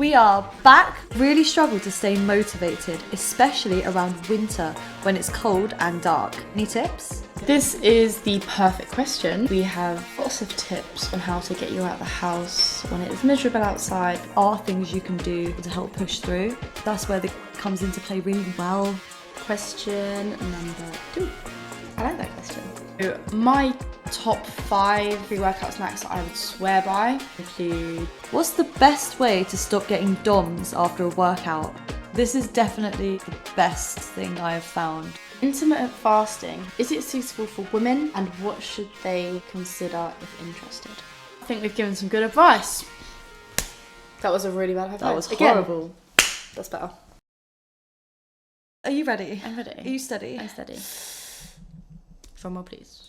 We are back. Really struggle to stay motivated, especially around winter when it's cold and dark. Any tips? This is the perfect question. We have lots of tips on how to get you out of the house when it is miserable outside. Are things you can do to help push through? That's where it comes into play really well. Question number 2. I like that question. So my top 5 pre-workout snacks that I would swear by include... What's the best way to stop getting DOMS after a workout? This is definitely the best thing I have found. Intermittent fasting. Is it suitable for women, and what should they consider if interested? I think we've given some good advice. That was a really bad advice. That was Again, horrible. that's better. Are you ready? I'm ready. Are you steady? I'm steady. Drum roll, please.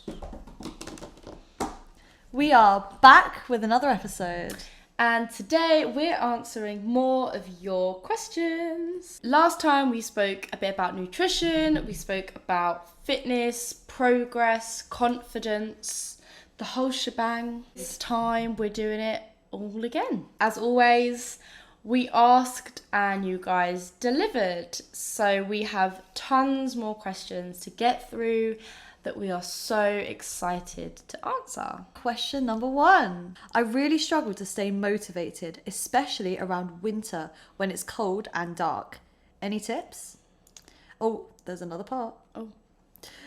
We are back with another episode. And today we're answering more of your questions. Last time we spoke a bit about nutrition, we spoke about fitness, progress, confidence, the whole shebang. This time we're doing it all again. As always, we asked and you guys delivered. So we have tons more questions to get through that we are so excited to answer. Question number 1. I really struggle to stay motivated, especially around winter when it's cold and dark. Any tips? Oh, there's another part. Oh.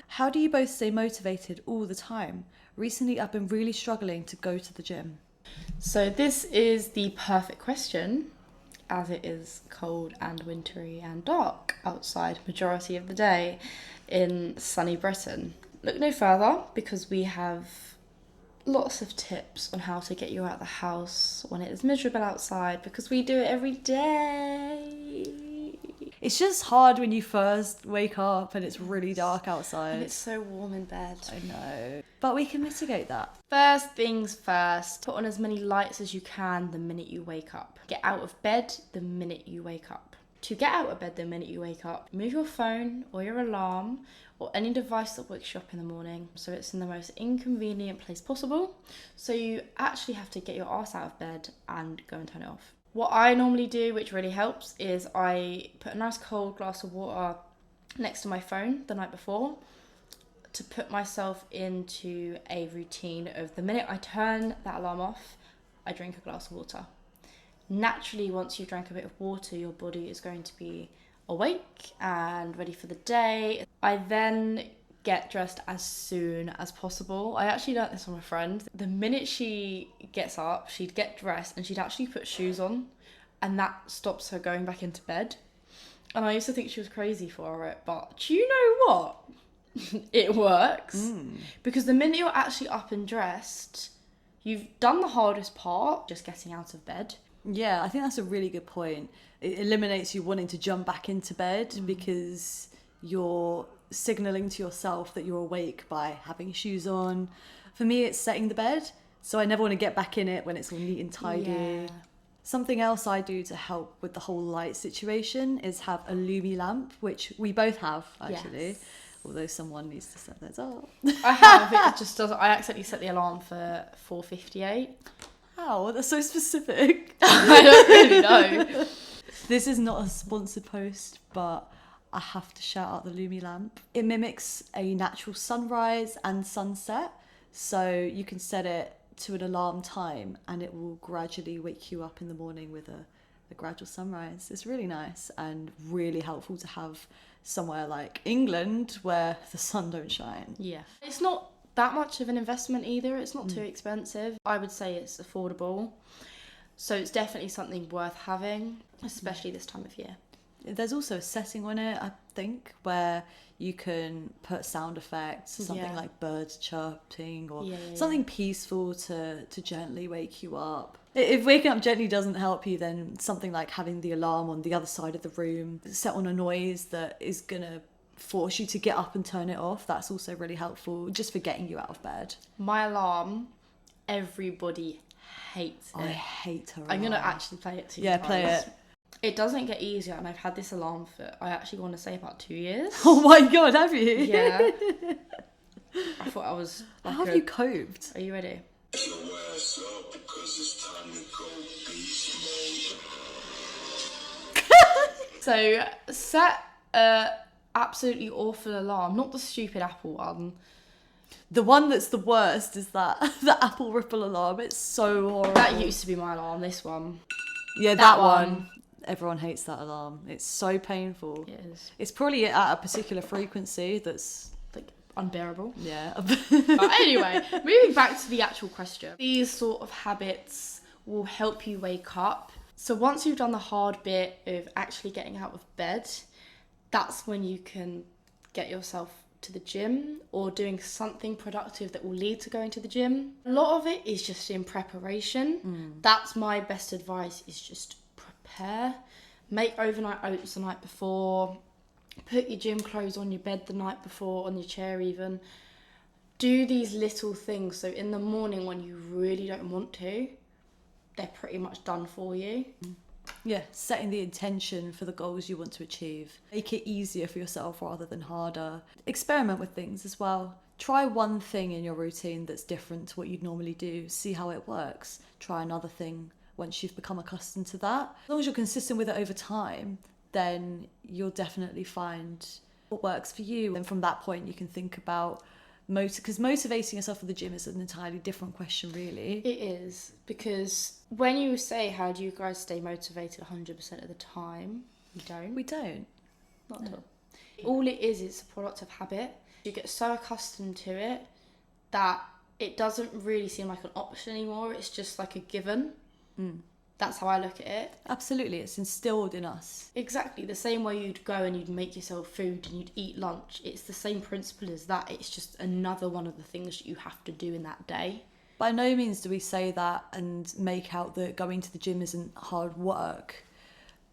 How do you both stay motivated all the time? Recently, I've been really struggling to go to the gym. So this is the perfect question, as it is cold and wintry and dark outside majority of the day in sunny Britain. Look no further, because we have lots of tips on how to get you out of the house when it is miserable outside, because we do it every day. It's just hard when you first wake up and it's really dark outside. And it's so warm in bed. I know. But we can mitigate that. First things first, put on as many lights as you can the minute you wake up. Get out of bed the minute you wake up. To get out of bed the minute you wake up, move your phone or your alarm or any device that wakes you up in the morning so it's in the most inconvenient place possible. So you actually have to get your ass out of bed and go and turn it off. What I normally do, which really helps, is I put a nice cold glass of water next to my phone the night before to put myself into a routine of the minute I turn that alarm off, I drink a glass of water. Naturally, once you've drank a bit of water, your body is going to be awake and ready for the day. I then get dressed as soon as possible. I actually learnt this from a friend. The minute she gets up, she'd get dressed and she'd actually put shoes on, and that stops her going back into bed. And I used to think she was crazy for it, but do you know what? It works. Because the minute you're actually up and dressed, you've done the hardest part, just getting out of bed. Yeah, I think that's a really good point. It eliminates you wanting to jump back into bed because you're signalling to yourself that you're awake by having shoes on. For me, it's setting the bed, so I never want to get back in it when it's all neat and tidy. Yeah. Something else I do to help with the whole light situation is have a Lumi lamp, which we both have, actually. Yes. Although someone needs to set theirs up. I have, it just doesn't. I accidentally set the alarm for 4:58. Wow, that's so specific. I don't really know. This is not a sponsored post, but I have to shout out the Lumi lamp. It mimics a natural sunrise and sunset, so you can set it to an alarm time and it will gradually wake you up in the morning with a gradual sunrise. It's really nice and really helpful to have somewhere like England where the sun don't shine. Yeah. It's not that much of an investment either. It's not too expensive. I would say it's affordable. So it's definitely something worth having, especially this time of year. There's also a setting on it, I think, where you can put sound effects, something like birds chirping or something peaceful to gently wake you up. If waking up gently doesn't help you, then something like having the alarm on the other side of the room set on a noise that is going to force you to get up and turn it off. That's also really helpful, just for getting you out of bed. My alarm, everybody hates it. I hate her alarm. I'm going to actually play it to you. Yeah, play it. It doesn't get easier, and I've had this alarm for, I actually want to say, about 2 years. Oh my God, have you? Yeah. I thought I was like How have you coped? Are you ready? So set a absolutely awful alarm, not the stupid Apple one. The one that's the worst is that the Apple Ripple alarm. It's so horrible. That used to be my alarm, this one. Yeah, that one. Everyone hates that alarm. It's so painful. It is. It's probably at a particular frequency that's like unbearable. Yeah. But anyway, moving back to the actual question. These sort of habits will help you wake up. So once you've done the hard bit of actually getting out of bed, that's when you can get yourself to the gym or doing something productive that will lead to going to the gym. A lot of it is just in preparation. That's my best advice, is just prepare. Make overnight oats the night before. Put your gym clothes on your bed the night before, on your chair even. Do these little things so in the morning when you really don't want to, they're pretty much done for you. Yeah, setting the intention for the goals you want to achieve. Make it easier for yourself rather than harder. Experiment with things as well. Try one thing in your routine that's different to what you'd normally do. See how it works. Try another thing once you've become accustomed to that. As long as you're consistent with it over time, then you'll definitely find what works for you. And from that point, you can think about because motivating yourself for the gym is an entirely different question, really. It is, because when you say how do you guys stay motivated 100% of the time, we don't. Not at all. All it is a product of habit. You get so accustomed to it that it doesn't really seem like an option anymore. It's just like a given. That's how I look at it. Absolutely, it's instilled in us. Exactly, the same way you'd go and you'd make yourself food and you'd eat lunch. It's the same principle as that. It's just another one of the things that you have to do in that day. By no means do we say that and make out that going to the gym isn't hard work,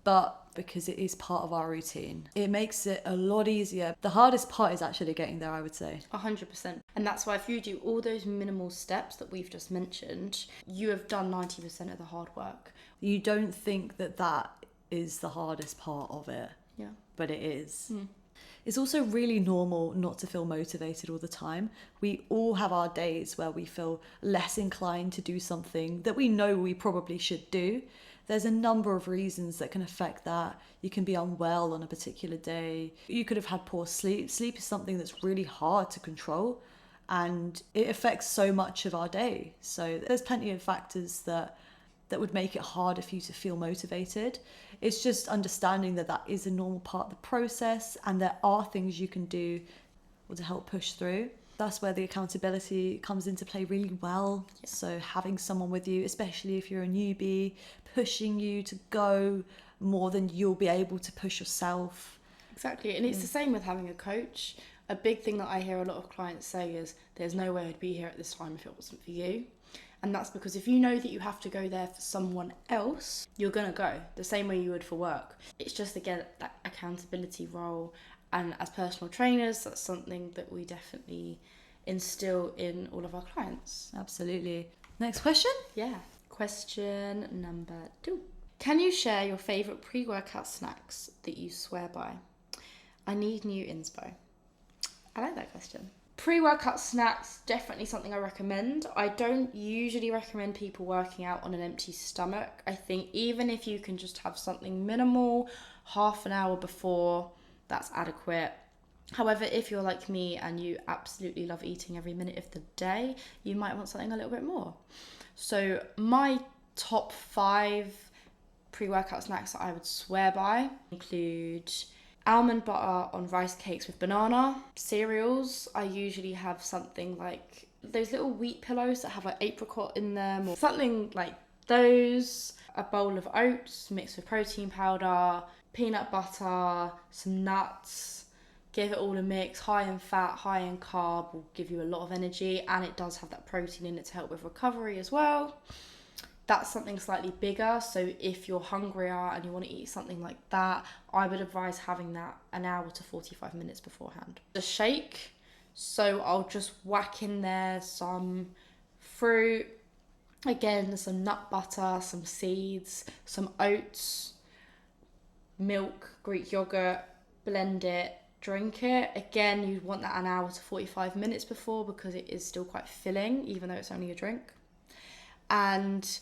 but because it is part of our routine, it makes it a lot easier. The hardest part is actually getting there, I would say. 100%. And that's why if you do all those minimal steps that we've just mentioned, you have done 90% of the hard work. You don't think that is the hardest part of it. Yeah. But it is. It's also really normal not to feel motivated all the time. We all have our days where we feel less inclined to do something that we know we probably should do. There's a number of reasons that can affect that. You can be unwell on a particular day. You could have had poor sleep. Sleep is something that's really hard to control, and it affects so much of our day. So there's plenty of factors that would make it harder for you to feel motivated. It's just understanding that is a normal part of the process, and there are things you can do to help push through. That's where the accountability comes into play really well. Yeah. So having someone with you, especially if you're a newbie, pushing you to go more than you'll be able to push yourself. Exactly, and it's the same with having a coach. A big thing that I hear a lot of clients say is, there's no way I'd be here at this time if it wasn't for you. And that's because if you know that you have to go there for someone else, you're going to go the same way you would for work. It's just, again, that accountability role. And as personal trainers, that's something that we definitely instill in all of our clients. Absolutely. Next question? Yeah. Question number 2. Can you share your favourite pre-workout snacks that you swear by? I need new inspo. I like that question. Pre-workout snacks, definitely something I recommend. I don't usually recommend people working out on an empty stomach. I think even if you can just have something minimal, half an hour before, that's adequate. However, if you're like me and you absolutely love eating every minute of the day, you might want something a little bit more. So my top 5 pre-workout snacks that I would swear by include almond butter on rice cakes with banana. Cereals, I usually have something like those little wheat pillows that have like apricot in them, or something like those. A bowl of oats mixed with protein powder, peanut butter, some nuts. Give it all a mix. High in fat, high in carb will give you a lot of energy, and it does have that protein in it to help with recovery as well. That's something slightly bigger, so if you're hungrier and you want to eat something like that, I would advise having that an hour to 45 minutes beforehand. The shake, so I'll just whack in there some fruit, again some nut butter, some seeds, some oats, milk, Greek yogurt, blend it, drink it. Again, you want that an hour to 45 minutes before because it is still quite filling, even though it's only a drink. And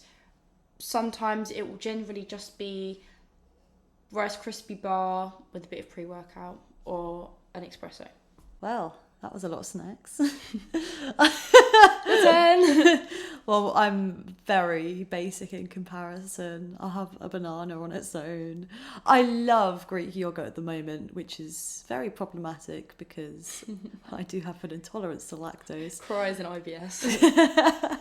sometimes it will generally just be Rice Krispie bar with a bit of pre-workout, or an espresso. Well, that was a lot of snacks. 10. Well, I'm very basic in comparison. I'll have a banana on its own. I love Greek yogurt at the moment, which is very problematic because I do have an intolerance to lactose. Cries and IBS.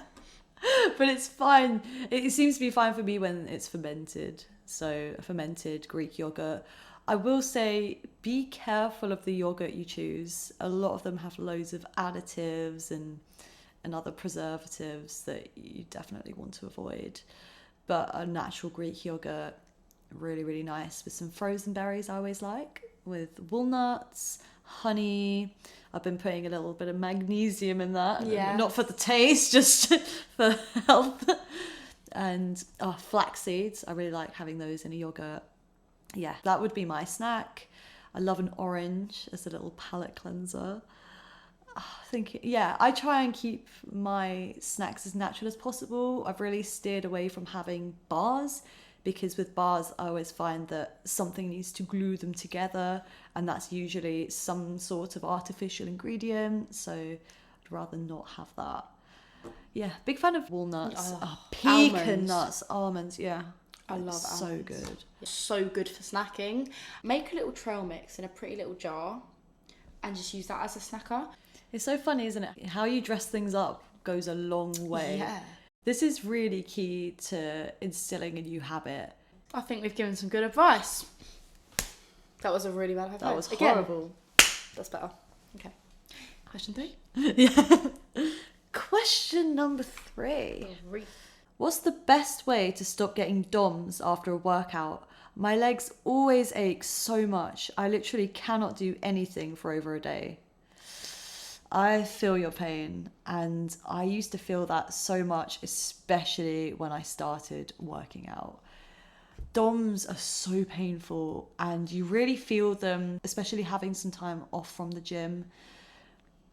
But it's fine. It seems to be fine for me when it's fermented. So a fermented Greek yogurt. I will say, be careful of the yogurt you choose. A lot of them have loads of additives and other preservatives that you definitely want to avoid. But a natural Greek yogurt, really, really nice with some frozen berries I always like, with walnuts, honey. I've been putting a little bit of magnesium in that. Yeah. Not for the taste, just for health. And flax seeds. I really like having those in a yogurt. Yeah, that would be my snack. I love an orange as a little palate cleanser. I try and keep my snacks as natural as possible. I've really steered away from having bars because with bars I always find that something needs to glue them together, and that's usually some sort of artificial ingredient, so I'd rather not have that. Yeah, big fan of walnuts. Pecan nuts, almonds, yeah. I love almonds. So good. It's so good for snacking. Make a little trail mix in a pretty little jar and just use that as a snacker. It's so funny, isn't it? How you dress things up goes a long way. Yeah. This is really key to instilling a new habit. I think we've given some good advice. That was a really bad advice. That was horrible. That's better. Okay. Question 3? Yeah. Question number 3. What's the best way to stop getting DOMS after a workout? My legs always ache so much. I literally cannot do anything for over a day. I feel your pain, and I used to feel that so much, especially when I started working out. DOMS are so painful, and you really feel them, especially having some time off from the gym,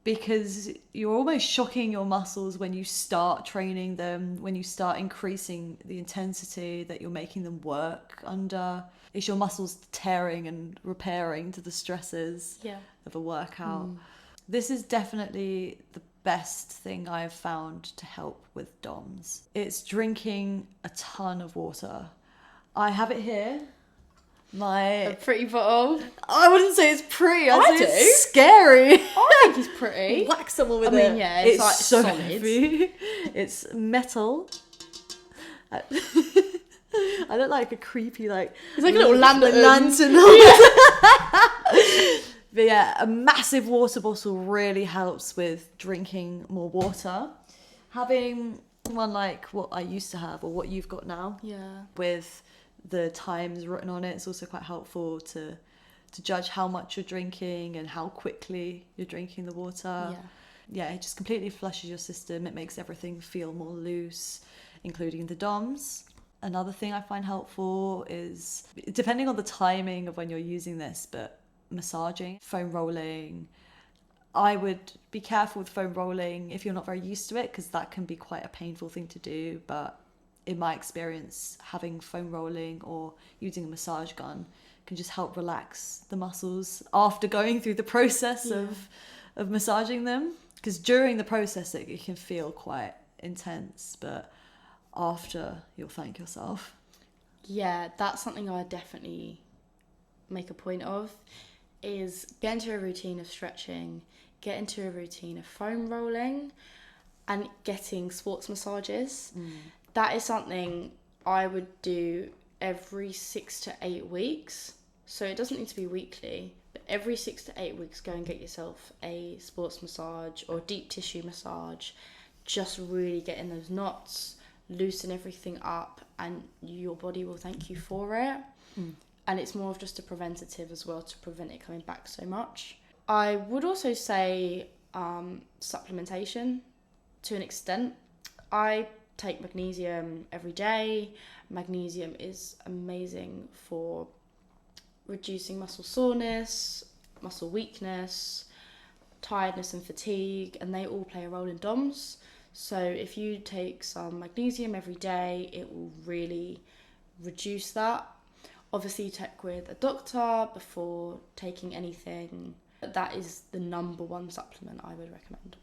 because you're almost shocking your muscles when you start training them, when you start increasing the intensity that you're making them work under. It's your muscles tearing and repairing to the stresses of a workout. This is definitely the best thing I've found to help with DOMS. It's drinking a ton of water. I have it here. A pretty bottle. I wouldn't say it's pretty. I'd say do. it's scary. I think it's pretty. Whack someone with it. I mean, yeah, it's like so solid. heavy. It's metal. I look like a creepy, like... It's like a little lantern. But yeah, a massive water bottle really helps with drinking more water. Having one like what I used to have, or what you've got now, with the times written on it, it's also quite helpful to judge how much you're drinking and how quickly you're drinking the water. Yeah, it just completely flushes your system. It makes everything feel more loose, including the DOMS. Another thing I find helpful is, depending on the timing of when you're using this, but massaging, foam rolling. I would be careful with foam rolling if you're not very used to it, because that can be quite a painful thing to do. But in my experience, having foam rolling or using a massage gun can just help relax the muscles after going through the process of massaging them. Because during the process it can feel quite intense, but after, you'll thank yourself. Yeah, that's something I definitely make a point of, is get into a routine of stretching, get into a routine of foam rolling, and getting sports massages. That is something I would do every 6 to 8 weeks. So it doesn't need to be weekly, but every 6 to 8 weeks, go and get yourself a sports massage or deep tissue massage. Just really get in those knots, loosen everything up, and your body will thank you for it. And it's more of just a preventative as well, to prevent it coming back so much. I would also say supplementation to an extent. I take magnesium every day. Magnesium is amazing for reducing muscle soreness, muscle weakness, tiredness and fatigue, and they all play a role in DOMS. So if you take some magnesium every day, it will really reduce that. Obviously check with a doctor before taking anything. But that is the number one supplement I would recommend.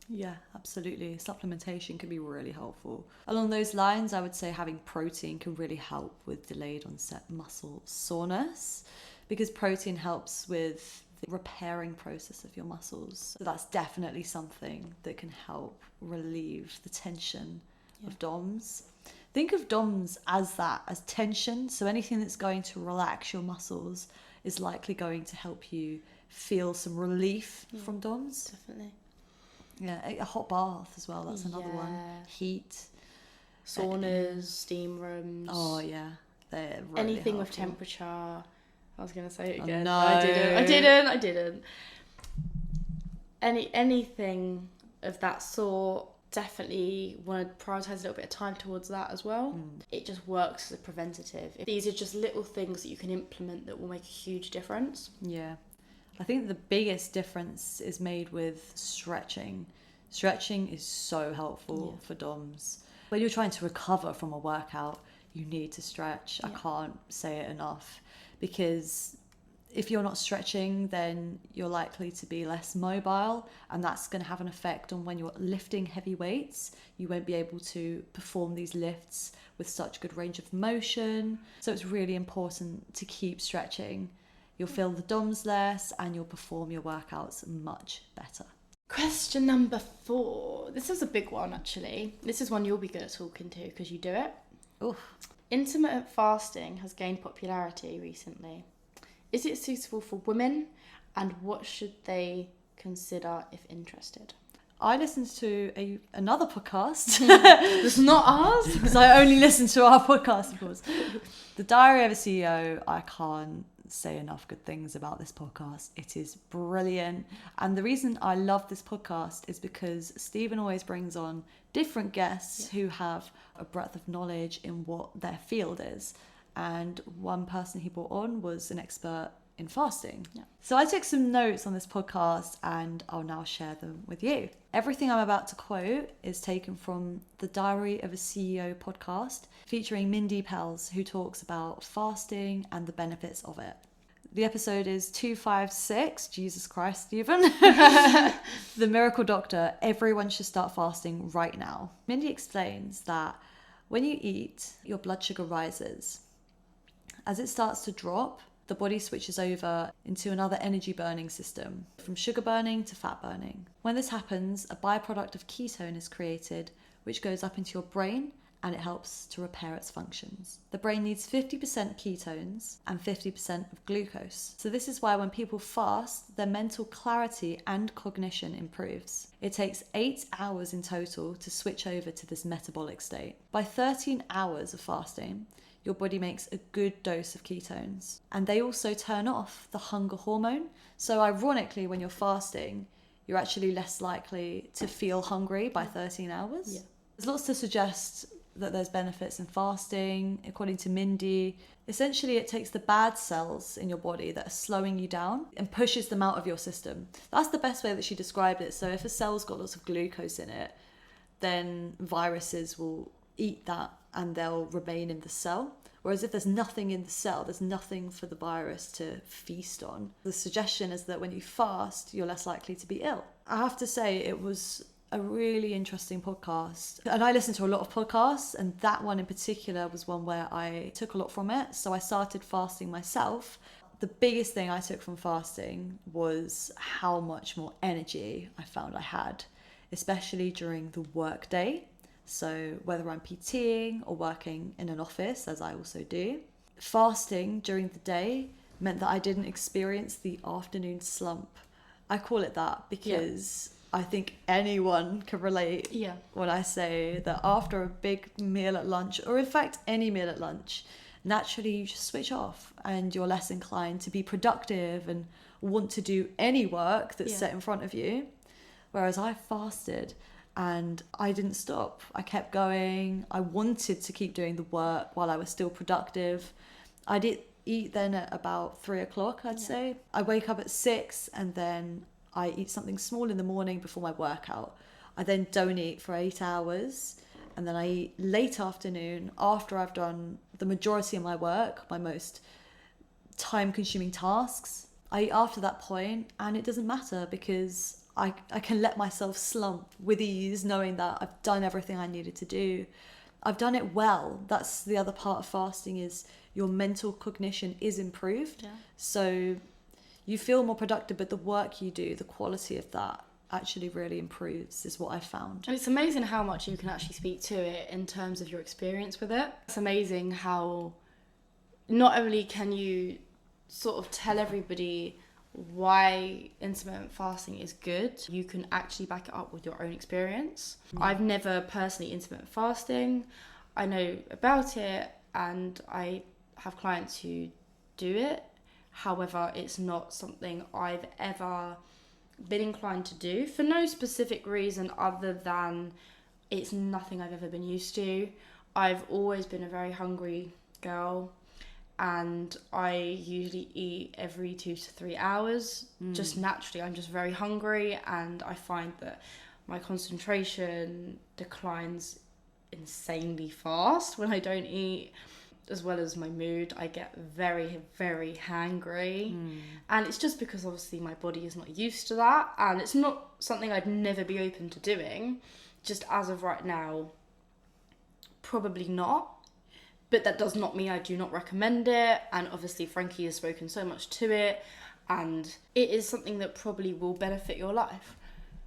Yeah, absolutely. Supplementation can be really helpful. Along those lines, I would say having protein can really help with delayed onset muscle soreness, because protein helps with the repairing process of your muscles. So that's definitely something that can help relieve the tension of DOMS. Think of DOMS as that, as tension. So anything that's going to relax your muscles is likely going to help you feel some relief from DOMS. Definitely. Yeah, a hot bath as well. That's another one. Heat. Saunas, steam rooms. Oh, yeah. They're really anything helpful. with temperature. I was going to say it again. No. I didn't. Anything of that sort, definitely want to prioritise a little bit of time towards that as well. It just works as a preventative. These are just little things that you can implement that will make a huge difference. Yeah. I think the biggest difference is made with stretching. Stretching is so helpful for DOMS. When you're trying to recover from a workout, you need to stretch. I can't say it enough, because if you're not stretching, then you're likely to be less mobile, and that's going to have an effect on when you're lifting heavy weights. You won't be able to perform these lifts with such good range of motion. So it's really important to keep stretching. You'll feel the DOMS less and you'll perform your workouts much better. Question number 4. This is a big one, actually. This is one you'll be good at talking to because you do it. Oof. Intermittent fasting has gained popularity recently. Is it suitable for women, and what should they consider if interested? I listened to another podcast. It's not ours. Because I only listen to our podcast, of course. The Diary of a CEO. I can't say enough good things about this podcast. It is brilliant. And the reason I love this podcast is because Stephen always brings on different guests who have a breadth of knowledge in what their field is. And one person he brought on was an expert in fasting. So I took some notes on this podcast and I'll now share them with you. Everything I'm about to quote is taken from the Diary of a CEO podcast featuring Mindy Pels, who talks about fasting and the benefits of it. The episode is 256, Jesus Christ, Stephen. The Miracle Doctor, everyone should start fasting right now. Mindy explains that when you eat, your blood sugar rises. As it starts to drop, the body switches over into another energy burning system, from sugar burning to fat burning. When this happens, a byproduct of ketone is created, which goes up into your brain and it helps to repair its functions. The brain needs 50% ketones and 50% of glucose. So this is why when people fast, their mental clarity and cognition improves. It takes 8 hours in total to switch over to this metabolic state. By 13 hours of fasting, your body makes a good dose of ketones. And they also turn off the hunger hormone. So ironically, when you're fasting, you're actually less likely to feel hungry by 13 hours. Yeah. There's lots to suggest that there's benefits in fasting. According to Mindy, essentially it takes the bad cells in your body that are slowing you down and pushes them out of your system. That's the best way that she described it. So if a cell's got lots of glucose in it, then viruses will eat that and they'll remain in the cell. Whereas if there's nothing in the cell, there's nothing for the virus to feast on. The suggestion is that when you fast, you're less likely to be ill. I have to say, it was a really interesting podcast. And I listen to a lot of podcasts, and that one in particular was one where I took a lot from it. So I started fasting myself. The biggest thing I took from fasting was how much more energy I found I had, especially during the work day. So whether I'm PTing or working in an office, as I also do, fasting during the day meant that I didn't experience the afternoon slump. I call it that because I think anyone can relate when I say that after a big meal at lunch, or in fact any meal at lunch, naturally you just switch off and you're less inclined to be productive and want to do any work that's set in front of you. Whereas I fasted and I didn't stop. I kept going. I wanted to keep doing the work while I was still productive. I did eat then at about 3 o'clock, I'd say. I wake up at 6 and then I eat something small in the morning before my workout. I then don't eat for 8 hours. And then I eat late afternoon after I've done the majority of my work, my most time-consuming tasks, I eat after that point, and it doesn't matter because I can let myself slump with ease, knowing that I've done everything I needed to do. I've done it well. That's the other part of fasting, is your mental cognition is improved. Yeah. So you feel more productive, but the work you do, the quality of that actually really improves, is what I found. And it's amazing how much you can actually speak to it in terms of your experience with it. It's amazing how not only can you sort of tell everybody why intermittent fasting is good, you can actually back it up with your own experience. I've never personally intermittent fasting. I know about it and I have clients who do it. However, it's not something I've ever been inclined to do for no specific reason other than it's nothing I've ever been used to. I've always been a very hungry girl, and I usually eat every 2 to 3 hours. Just naturally, I'm just very hungry, and I find that my concentration declines insanely fast when I don't eat, as well as my mood. I get very, very hangry. And it's just because obviously my body is not used to that, and it's not something I'd never be open to doing. Just as of right now, probably not. But that does not mean I do not recommend it. And obviously Frankie has spoken so much to it, and it is something that probably will benefit your life.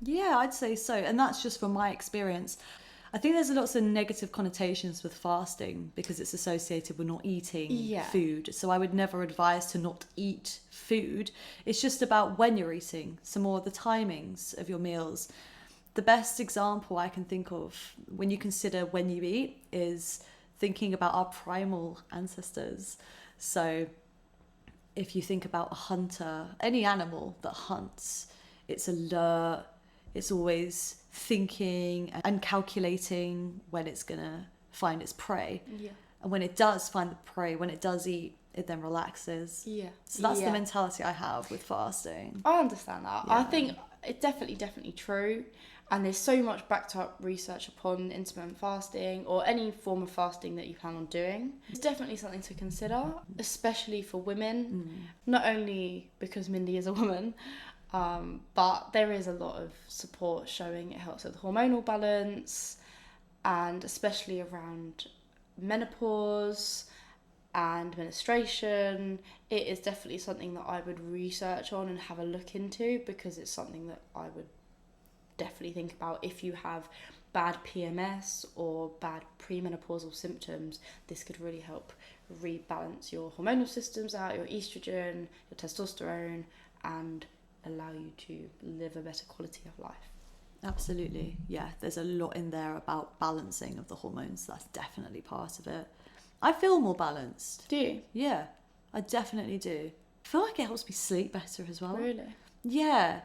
Yeah, I'd say so. And that's just from my experience. I think there's lots of negative connotations with fasting because it's associated with not eating food. So I would never advise to not eat food. It's just about when you're eating, some more of the timings of your meals. The best example I can think of when you consider when you eat is thinking about our primal ancestors. So if you think about a hunter, any animal that hunts, it's alert, it's always thinking and calculating when it's gonna find its prey. Yeah. And when it does find the prey, when it does eat, it then relaxes. Yeah. So that's the mentality I have with fasting. I understand that. Yeah. I think it's definitely true. And there's so much backed up research upon intermittent fasting or any form of fasting that you plan on doing. It's definitely something to consider, especially for women. Not only because Mindy is a woman, but there is a lot of support showing it helps with hormonal balance, and especially around menopause and menstruation. It is definitely something that I would research on and have a look into, because it's something that I would definitely think about. If you have bad PMS or bad premenopausal symptoms, this could really help rebalance your hormonal systems out, your estrogen, your testosterone, and allow you to live a better quality of life. Absolutely. Yeah, there's a lot in there about balancing of the hormones. That's definitely part of it. I feel more balanced. Do you? Yeah, I definitely do. I feel like it helps me sleep better as well. Really? Yeah.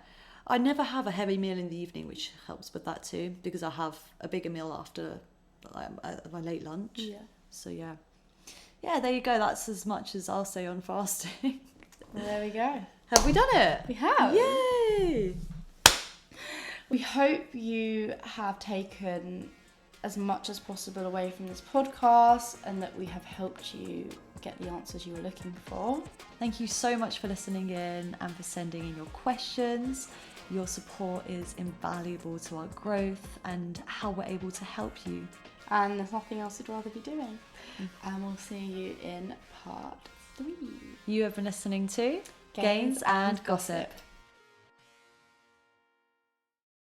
I never have a heavy meal in the evening, which helps with that too, because I have a bigger meal after my late lunch. Yeah. So yeah, there you go. That's as much as I'll say on fasting. Well, there we go. Have we done it? We have. Yay! We hope you have taken as much as possible away from this podcast, and that we have helped you get the answers you were looking for. Thank you so much for listening in and for sending in your questions. Your support is invaluable to our growth and how we're able to help you. And there's nothing else I'd rather be doing. And we'll see you in part 3. You have been listening to Gains and Gossip.